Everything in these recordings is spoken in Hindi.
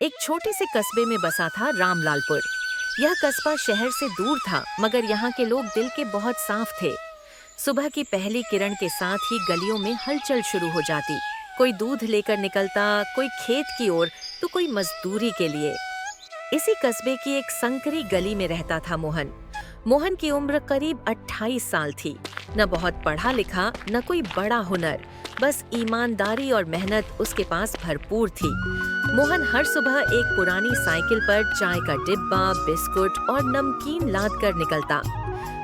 एक छोटे से कस्बे में बसा था रामलालपुर। यह कस्बा शहर से दूर था, मगर यहाँ के लोग दिल के बहुत साफ थे। सुबह की पहली किरण के साथ ही गलियों में हलचल शुरू हो जाती। कोई दूध लेकर निकलता, कोई खेत की ओर, तो कोई मजदूरी के लिए। इसी कस्बे की एक संकरी गली में रहता था मोहन। मोहन की उम्र करीब 28 साल थी। न बहुत पढ़ा लिखा, न कोई बड़ा हुनर, बस ईमानदारी और मेहनत उसके पास भरपूर थी। मोहन हर सुबह एक पुरानी साइकिल पर चाय का डिब्बा, बिस्कुट और नमकीन लाद कर निकलता।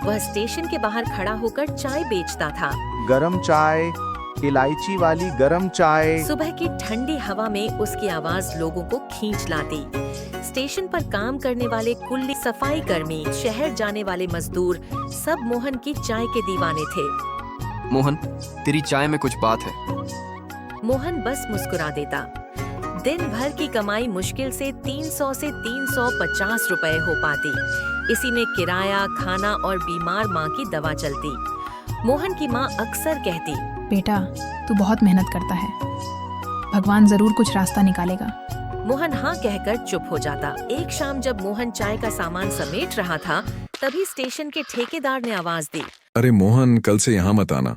वह स्टेशन के बाहर खड़ा होकर चाय बेचता था। गरम चाय, इलायची वाली गरम चाय। सुबह की ठंडी हवा में उसकी आवाज लोगों को खींच लाती। स्टेशन पर काम करने वाले कुल्ली, सफाई कर्मी, शहर जाने वाले मजदूर, सब मोहन की चाय के दीवाने थे। मोहन, तेरी चाय में कुछ बात है। मोहन बस मुस्कुरा देता। दिन भर की कमाई मुश्किल से 300 से 350 रुपए हो पाती। इसी में किराया, खाना और बीमार माँ की दवा चलती। मोहन की माँ अक्सर कहती, बेटा, तू बहुत मेहनत करता है, भगवान जरूर कुछ रास्ता निकालेगा। मोहन हाँ कहकर चुप हो जाता। एक शाम जब मोहन चाय का सामान समेट रहा था, तभी स्टेशन के ठेकेदार ने आवाज दी, अरे मोहन, कल से यहाँ मत आना।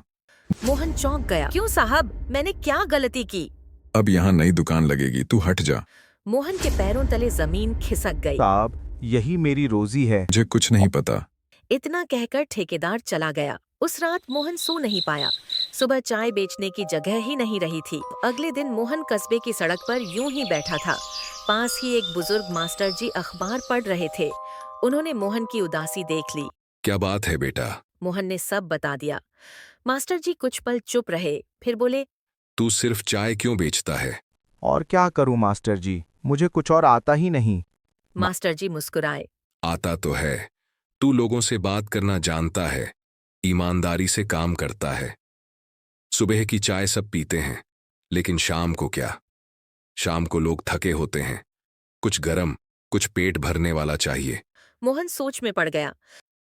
मोहन चौंक गया। क्यों साहब, मैंने क्या गलती की? अब यहाँ नई दुकान लगेगी, तू हट जा। मोहन के पैरों तले जमीन खिसक गई। साहब, यही मेरी रोजी है। मुझे कुछ नहीं पता। इतना कहकर ठेकेदार चला गया। उस रात मोहन सो नहीं पाया। सुबह चाय बेचने की जगह ही नहीं रही थी। अगले दिन मोहन कस्बे की सड़क पर यूं ही बैठा था। पास ही एक बुजुर्ग मास्टर जी अखबार पढ़ रहे थे। उन्होंने मोहन की उदासी देख ली। क्या बात है बेटा? मोहन ने सब बता दिया। मास्टर जी कुछ पल चुप रहे, फिर बोले, तू सिर्फ चाय क्यों बेचता है? और क्या करूं मास्टर जी, मुझे कुछ और आता ही नहीं। मास्टर जी मुस्कुराए। आता तो है। तू लोगों से बात करना जानता है, ईमानदारी से काम करता है। सुबह की चाय सब पीते हैं, लेकिन शाम को क्या? शाम को लोग थके होते हैं। कुछ गरम, कुछ पेट भरने वाला चाहिए। मोहन सोच में पड़ गया।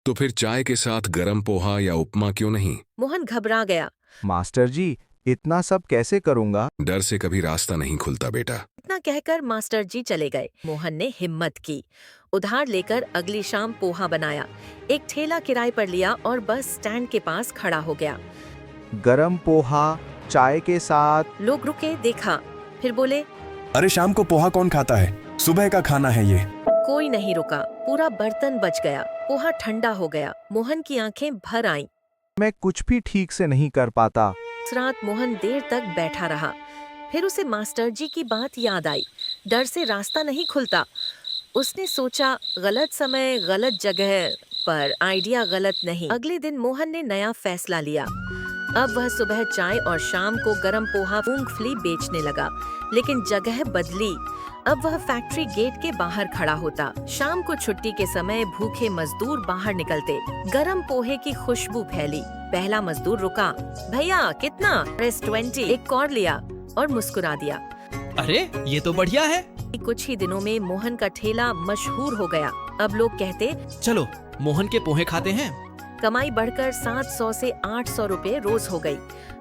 तो फिर चाय के साथ गरम पोहा या उपमा क्यों नहीं? मोहन घबरा गया। मास्टर जी, इतना सब कैसे करूंगा? डर से कभी रास्ता नहीं खुलता बेटा। इतना कहकर मास्टर जी चले गए। मोहन ने हिम्मत की। उधार लेकर अगली शाम पोहा बनाया, एक ठेला किराए पर लिया और बस स्टैंड के पास खड़ा हो गया। गरम पोहा चाय के साथ। लोग रुके, देखा, फिर बोले, अरे शाम को पोहा कौन खाता है? सुबह का खाना है ये। कोई नहीं रुका। पूरा बर्तन बच गया। पोहा ठंडा हो गया। मोहन की आंखें भर आईं। मैं कुछ भी ठीक से नहीं कर पाता। उस रात मोहन देर तक बैठा रहा। फिर उसे मास्टर जी की बात याद आई। डर से रास्ता नहीं खुलता। उसने सोचा, गलत समय गलत जगह, पर आइडिया गलत नहीं। अगले दिन मोहन ने नया फैसला लिया। अब वह सुबह चाय और शाम को गरम पोहा, मूंगफली बेचने लगा। लेकिन जगह बदली। अब वह फैक्ट्री गेट के बाहर खड़ा होता। शाम को छुट्टी के समय भूखे मजदूर बाहर निकलते। गरम पोहे की खुशबू फैली। पहला मजदूर रुका। भैया कितना? $20। एक और लिया और मुस्कुरा दिया। अरे ये तो बढ़िया है। कुछ ही दिनों में मोहन का ठेला मशहूर हो गया। अब लोग कहते, चलो मोहन के पोहे खाते हैं। कमाई बढ़कर 700 से 800 रुपए रोज हो गई।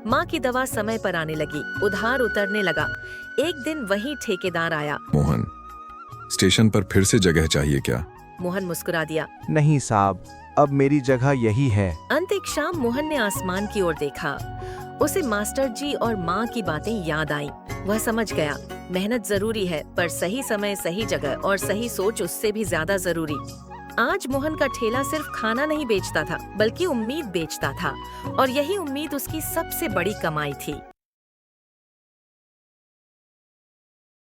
माँ की दवा समय पर आने लगी। उधार उतरने लगा। एक दिन वही ठेकेदार आया। मोहन, स्टेशन पर फिर से जगह चाहिए क्या? मोहन मुस्कुरा दिया। नहीं साहब, अब मेरी जगह यही है। अंत एक शाम मोहन ने आसमान की ओर देखा। उसे मास्टर जी और माँ की बातें याद आईं। वह समझ गया, मेहनत जरूरी है, पर सही समय, सही जगह और सही सोच उससे भी ज्यादा जरूरी। आज मोहन का ठेला सिर्फ खाना नहीं बेचता था, बल्कि उम्मीद बेचता था, और यही उम्मीद उसकी सबसे बड़ी कमाई थी।